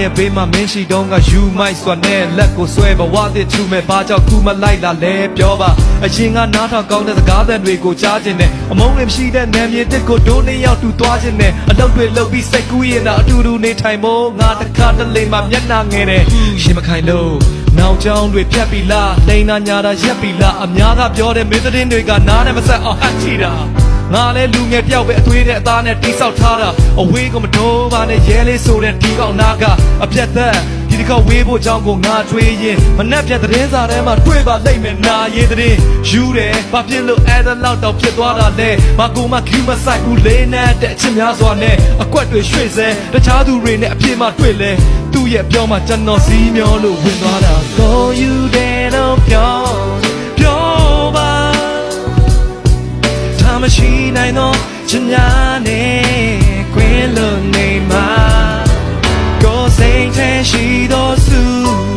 ရဲ့ဘေးမှာမင်းရှိတုံးကယူမိုက်စွာနဲ့လက်ကိုဆွဲဘဝသစ်ထူမဲ့ဘာကြောင့်ခုမလိုက်လာလဲပြောပါအရင်ကနားထောင်ကောင်းတဲ့စကားသံတွေကိုကြားခြင်းနဲ့အမုန်းတွေမရှိတဲ့နာမည်တစ်ကိုဒိုးနေရောက်တူသွားခြင်းနဲ့အလုပ်တွေလုပ်ပြီးစိတ်ကူးရင်တော့အတူတူနေထိုင်ဖို့ငါတခါတလေမှမျက်နှာငယ်တယ်ရှင်မခိုင်လို့နောက်ကြောင်းတွေဖြတ်ပြီလားလိန်နာညာတာရက်ပြီလားအများကပြောတဲ့မင်းသတင်းတွေကနားနဲ့မဆက်အောင်ဟတ်ချီတာငါလဲလူငယ်ပြောက်ပဲအသွေးတဲ့အသားနဲ့တိဆောက်ထားတာအဝေးကမတိုးပါနဲ့ရဲလေးဆိုတဲ့ဒီကောင်နာကအပြတ်သက်ဒီတစ်ခေါက်ဝေးဖို့ကြောင်းကိုငါတွေးရင်မနှက်ပြတ်သတင်းစာထဲမှာတွေ့ပါလိမ့်မယ်နာရေးသတင်းယူတယ်ဘာဖြစ်လို့အဲ့ဒါလောက်တော့ဖြစ်သွားတာလဲဘာကူမကျူးမဆိုင်ဘူးလေးနဲ့တဲ့အချင်းများစွာနဲ့အကွက်တွေရွှေ့စဲတခြားသူတွေနဲ့အပြစ်မှတွေ့လဲသူ့ရဲ့ပြောမှကျွန်တော်စီးမျောလို့ဝင်သွားတာကိုယူတယ်တော့ပြောပါဒါမရှိနိုင်တော့ချင်ညာနဲ့ခွင်လို့နေမှာကိုစိတ်ထဲရှိတော့စု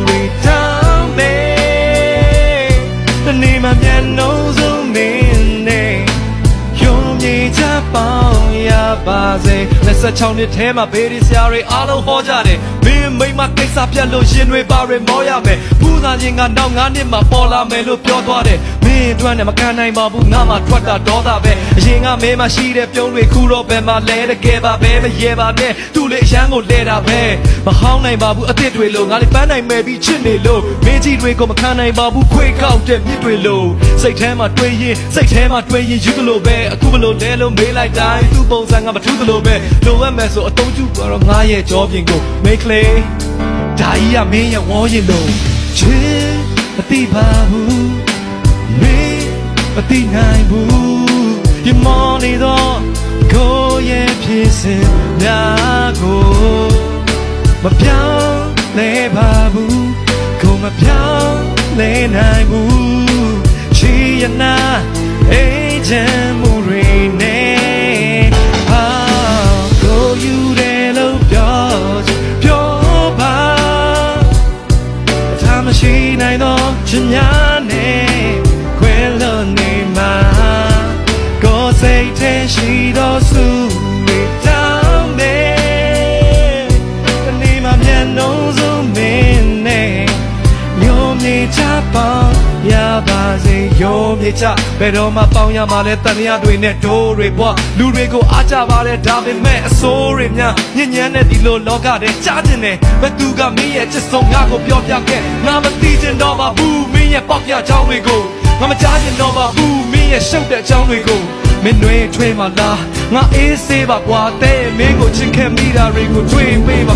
တွေတောင်းမယ်တနေ့မှမျက်နှာစုံနေနေရုံမြေချပေါင်းရပါစေ26နှစ်ထဲမှာဘေးရီဆရာတွေအားလုံးဟောကြတယ်မင်းမိမကိစ္စပြတ်လို့ရှင်တွေပါရမောရမယ်ဘူးသားချင်းကနောက်9နှစ်မှပေါ်လာမယ်လို့ပြောသွားတယ်မင်းအတွက်နဲ့မခံနိုင်ပါဘူးငါမှထွက်တာဒေါသပဲအရင်ကမင်းမရှိတဲ့ပြုံးတွေခုတော့ဘယ်မှာလဲတကယ်ပါပဲမရေပါနဲ့သူ့လေအရန်ကိုလဲတာပဲမဟောင်းနိုင်ပါဘူးအစ်စ်တွေလို့ငါလည်းပန်းနိုင်မယ်ပြီးချစ်နေလို့မင်းကြီးတွေကိုမခံနိုင်ပါဘူးခွေကောက်တဲ့မြစ်တွေလို့စိတ်ထဲမှာတွေးရင်ယူသလိုပဲအခုဘလို့လဲလို့မေးလိုက်တိုင်းသူ့ပုံစံကမထူးသလိုပဲလိုအပ်မယ်ဆိုအတုံးကျတော့ငါရဲ့ကြောပြင်ကိုမိတ်ကလေးဒါကြီးကမင်းရဲ့ဝေါ်ရင်လို့ချစ်မသိပါဘူးမင်းမသိနိုင်ဘူးဒီမော်နေတော့ကိုရဲ့ဖြစ်စဉ်များကိုမပြောင်းလဲပါဘူးကိုမပြောင်းလဲနိုင်ဘူးချီရနာအေးချမ်းမှုတွေနဲ့ဟာကိုယူတယ်လို့ပြောပါဒါမရှိနိုင်တော့ချင်များနဲ့ခွဲလို့နေမှာကိုစိတ်ထဲရှိတော့စုတွေတောင်းတယ်ဒီနေ့မှမျက်နှာစုံမင်းနဲ့မျိုးမြေချပေါင်းရပါစေရိုးမြေချဘယ်တော့မှပေါင်းရမှာလဲတန်ရတွေနဲ့ဒိုးတွေဘွားလူတွေကိုအားကြပါတယ်ဒါပေမဲ့အစိုးတွေများညဉ့်ညမ်းတဲ့ဒီလိုလောကထဲကြားကျင်တယ်ဘယ်သူကမင်းရဲ့ချစ်ဆုံးငါကိုပြောပြခဲ့ငါမသိချင်တော့ပါဘူးမင်းရဲ့ပေါက်ပြချောင်းတွေကိုငါမကြားချင်တော့ပါဘူးမင်းရဲ့ရှုပ်တဲ့ချောင်းတွေကိုမင်းတွေထွေးမှလားငါအေးဆေးပါကွာတဲ့မင်းကိုချစ်ခဲ့မိတာတွေကိုတွေးပေးပါ